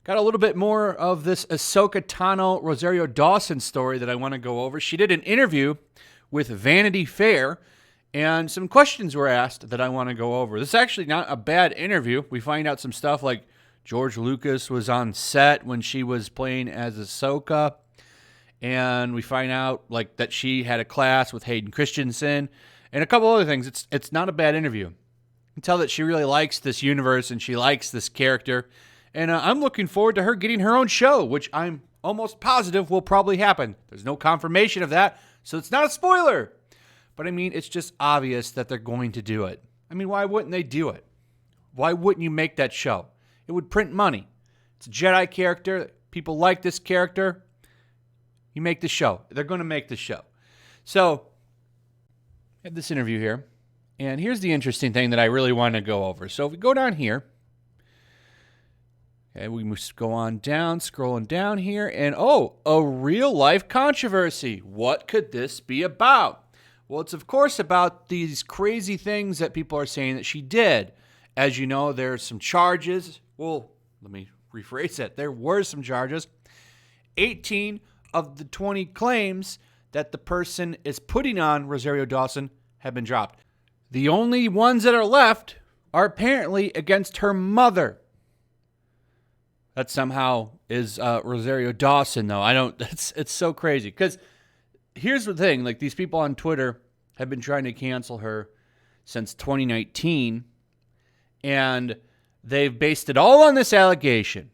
Got a little bit more of this Ahsoka Tano Rosario Dawson story that I want to go over. She did an interview with Vanity Fair, and some questions were asked that I want to go over. This is actually not a bad interview. We find out some stuff like George Lucas was on set when she was playing as Ahsoka, and we find out like that she had a class with Hayden Christensen, and a couple other things. It's not a bad interview. You can tell that she really likes this universe and she likes this character, and I'm looking forward to her getting her own show, which I'm almost positive will probably happen. There's no confirmation of that, so it's not a spoiler. But I mean, it's just obvious that they're going to do it. I mean, why wouldn't they do it? Why wouldn't you make that show? It would print money. It's a Jedi character. People like this character. You make the show. They're going to make the show. So, I have this interview here. And here's the interesting thing that I really want to go over. So, if we go down here, okay, we must go on down, scrolling down here. And, a real-life controversy. What could this be about? Well, it's, of course, about these crazy things that people are saying that she did. As you know, there's some charges. Well, let me rephrase that. There were some charges. 18 of the 20 claims that the person is putting on Rosario Dawson have been dropped. The only ones that are left are apparently against her mother. That somehow is Rosario Dawson, though. It's so crazy. Because here's the thing. Like, these people on Twitter have been trying to cancel her since 2019. And they've based it all on this allegation.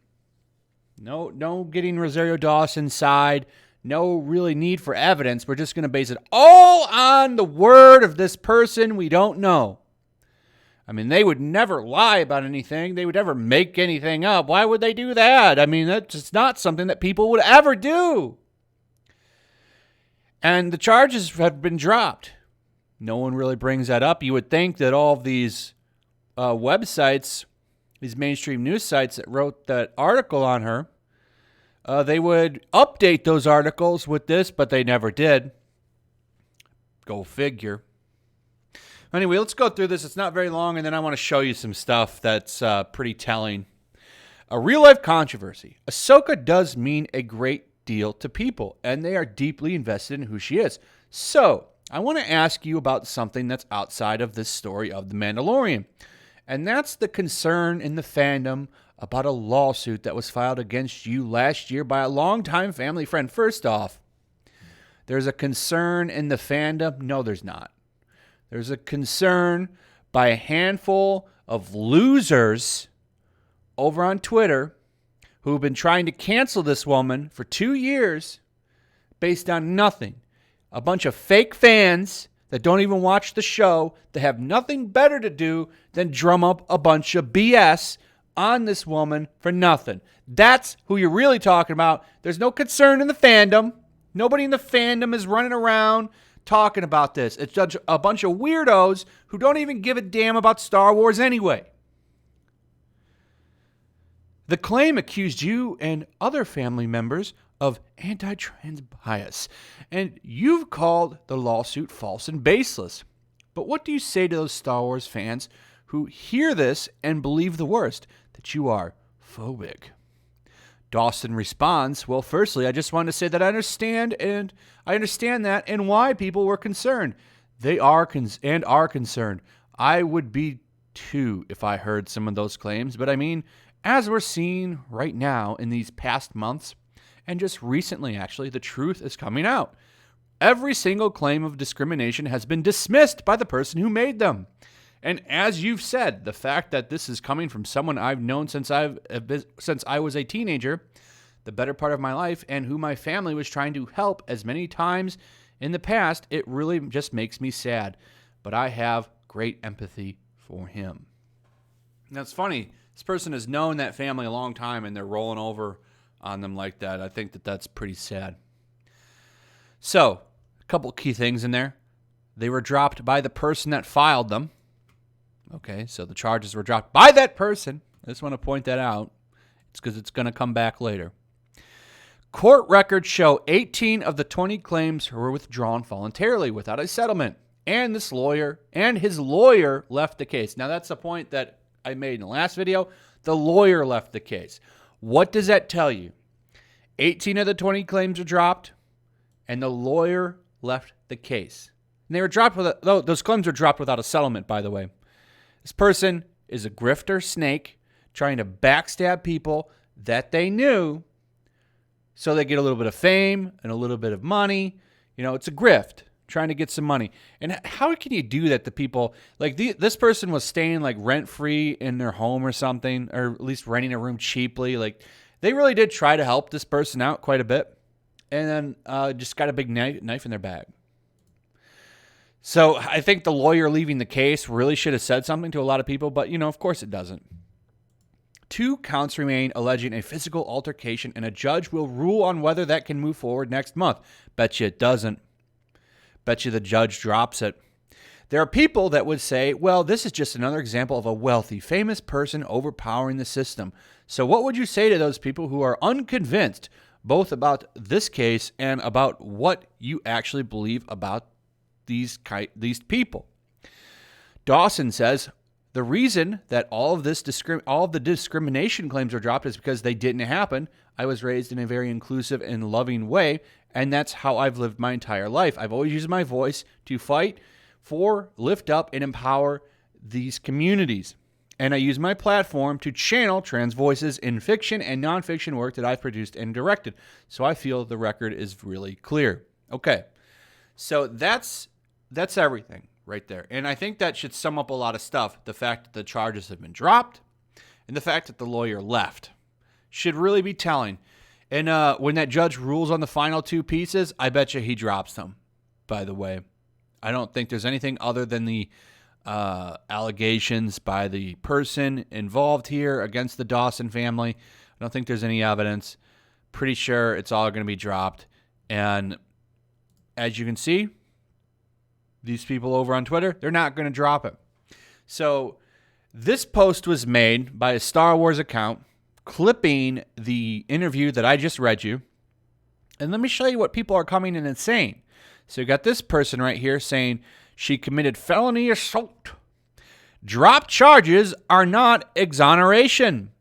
No getting Rosario Dawson's side. No really need for evidence. We're just going to base it all on the word of this person we don't know. I mean, they would never lie about anything. They would never make anything up. Why would they do that? I mean, that's just not something that people would ever do. And the charges have been dropped. No one really brings that up. You would think that all of these websites, these mainstream news sites that wrote that article on her, they would update those articles with this, but they never did. Go figure. Anyway, let's go through this. It's not very long, and then I want to show you some stuff that's pretty telling. A real-life controversy. Ahsoka does mean a great deal to people, and they are deeply invested in who she is. So, I want to ask you about something that's outside of this story of The Mandalorian. And that's the concern in the fandom about a lawsuit that was filed against you last year by a longtime family friend. First off, there's a concern in the fandom. No, there's not. There's a concern by a handful of losers over on Twitter who've been trying to cancel this woman for 2 years based on nothing. A bunch of fake fans that don't even watch the show, that have nothing better to do than drum up a bunch of BS on this woman for nothing. That's who you're really talking about. There's no concern in the fandom. Nobody in the fandom is running around talking about this. It's just a bunch of weirdos who don't even give a damn about Star Wars anyway. The claim accused you and other family members of anti-trans bias, and you've called the lawsuit false and baseless. But what do you say to those Star Wars fans who hear this and believe the worst, that you are phobic? Dawson responds, well, firstly, I just want to say that I understand that and why people were concerned. They are concerned. I would be too if I heard some of those claims, but I mean, as we're seeing right now in these past months, and just recently, actually, the truth is coming out. Every single claim of discrimination has been dismissed by the person who made them. And as you've said, the fact that this is coming from someone I've known since I was a teenager, the better part of my life, and who my family was trying to help as many times in the past, it really just makes me sad. But I have great empathy for him. Now, it's funny. This person has known that family a long time, and they're rolling over on them like that. I think that that's pretty sad. So, a couple key things in there. They were dropped by the person that filed them. Okay, so the charges were dropped by that person. I just want to point that out. It's because it's going to come back later. Court records show 18 of the 20 claims were withdrawn voluntarily without a settlement. And his lawyer left the case. Now, that's the point that I made in the last video. The lawyer left the case. What does that tell you? 18 of the 20 claims are dropped, and the lawyer left the case. And they were dropped those claims were dropped without a settlement, by the way. This person is a grifter snake trying to backstab people that they knew so they get a little bit of fame and a little bit of money. It's a grift, trying to get some money. And how can you do that to people? Like this person was staying like rent-free in their home or something, or at least renting a room cheaply. Like they really did try to help this person out quite a bit, and then just got a big knife in their bag. So I think the lawyer leaving the case really should have said something to a lot of people, but, of course it doesn't. 2 counts remain alleging a physical altercation, and a judge will rule on whether that can move forward next month. Bet you it doesn't. Bet you the judge drops it. There are people that would say, well, this is just another example of a wealthy, famous person overpowering the system. So what would you say to those people who are unconvinced both about this case and about what you actually believe about these people? Dawson says the reason that all of the discrimination claims are dropped is because they didn't happen. I was raised in a very inclusive and loving way, and that's how I've lived my entire life. I've always used my voice to fight for, lift up, and empower these communities. And I use my platform to channel trans voices in fiction and nonfiction work that I've produced and directed. So I feel the record is really clear. Okay, so that's everything right there. And I think that should sum up a lot of stuff. The fact that the charges have been dropped and the fact that the lawyer left should really be telling. And when that judge rules on the final 2 pieces, I bet you he drops them, by the way. I don't think there's anything other than the allegations by the person involved here against the Dawson family. I don't think there's any evidence. Pretty sure it's all going to be dropped. And as you can see, these people over on Twitter, they're not going to drop it. So this post was made by a Star Wars account clipping the interview that I just read you. And let me show you what people are coming in and saying. So you got this person right here saying she committed felony assault. Drop charges are not exoneration.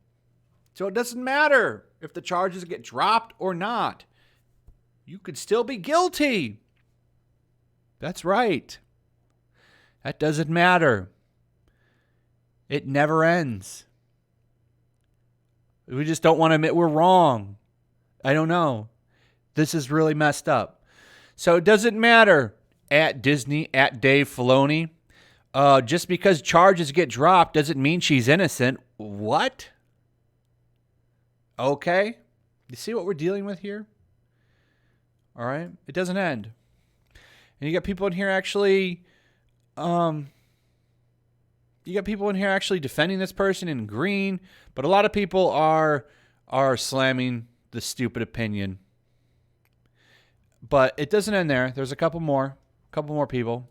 So it doesn't matter if the charges get dropped or not. You could still be guilty. That's right. That doesn't matter. It never ends. We just don't want to admit we're wrong. I don't know. This is really messed up. So it doesn't matter at Disney, at Dave Filoni. Just because charges get dropped doesn't mean she's innocent. What? Okay. You see what we're dealing with here? All right. It doesn't end. And you got people in here actually, defending this person in green, but a lot of people are slamming the stupid opinion. But it doesn't end there. There's a couple more people.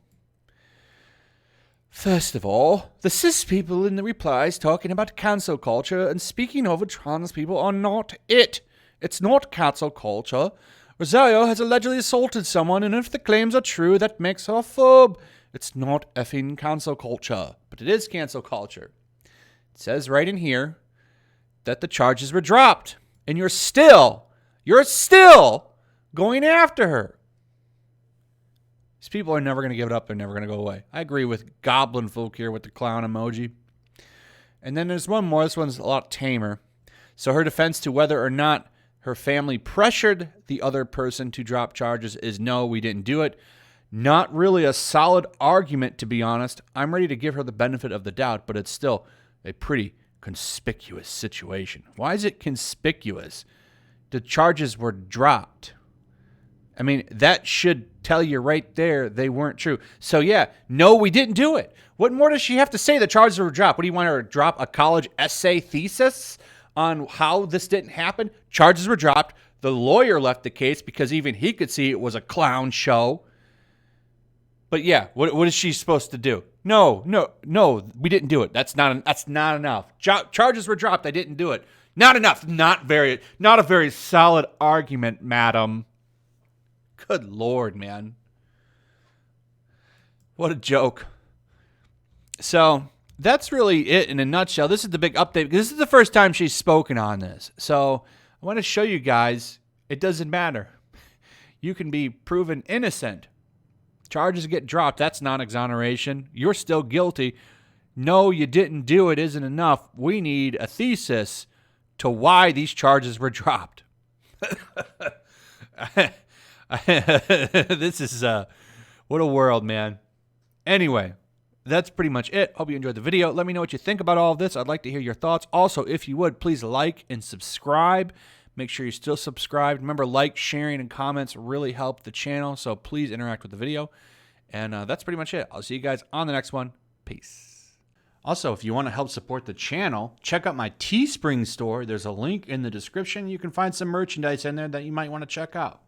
First of all, the cis people in the replies talking about cancel culture and speaking over trans people are not it. It's not cancel culture. Rosario has allegedly assaulted someone, and if the claims are true, that makes her a phobe. It's not effing cancel culture, but it is cancel culture. It says right in here that the charges were dropped, and you're still going after her. These people are never going to give it up. They're never going to go away. I agree with Goblin Folk here with the clown emoji. And then there's one more. This one's a lot tamer. So her defense to whether or not her family pressured the other person to drop charges is no, we didn't do it. Not really a solid argument, to be honest. I'm ready to give her the benefit of the doubt, but it's still a pretty conspicuous situation. Why is it conspicuous? The charges were dropped. I mean, that should tell you right there they weren't true. So yeah, no, we didn't do it. What more does she have to say? The charges were dropped. What do you want her to drop? A college essay thesis on how this didn't happen? Charges were dropped. The lawyer left the case because even he could see it was a clown show. But yeah, what is she supposed to do? No, we didn't do it. That's not enough. Charges were dropped. I didn't do it. Not enough. Not a very solid argument, madam. Good Lord, man. What a joke. So that's really it in a nutshell. This is the big update because this is the first time she's spoken on this. So I want to show you guys it doesn't matter. You can be proven innocent. Charges get dropped. That's non-exoneration. You're still guilty. No, you didn't do it isn't enough. We need a thesis to why these charges were dropped. This is what a world, man. Anyway, that's pretty much it. Hope you enjoyed the video. Let me know what you think about all of this. I'd like to hear your thoughts. Also, if you would, please like and subscribe. Make sure you're still subscribed. Remember, like, sharing, and comments really help the channel, so please interact with the video. And that's pretty much it. I'll see you guys on the next one. Peace. Also, if you want to help support the channel, check out my Teespring store. There's a link in the description. You can find some merchandise in there that you might want to check out.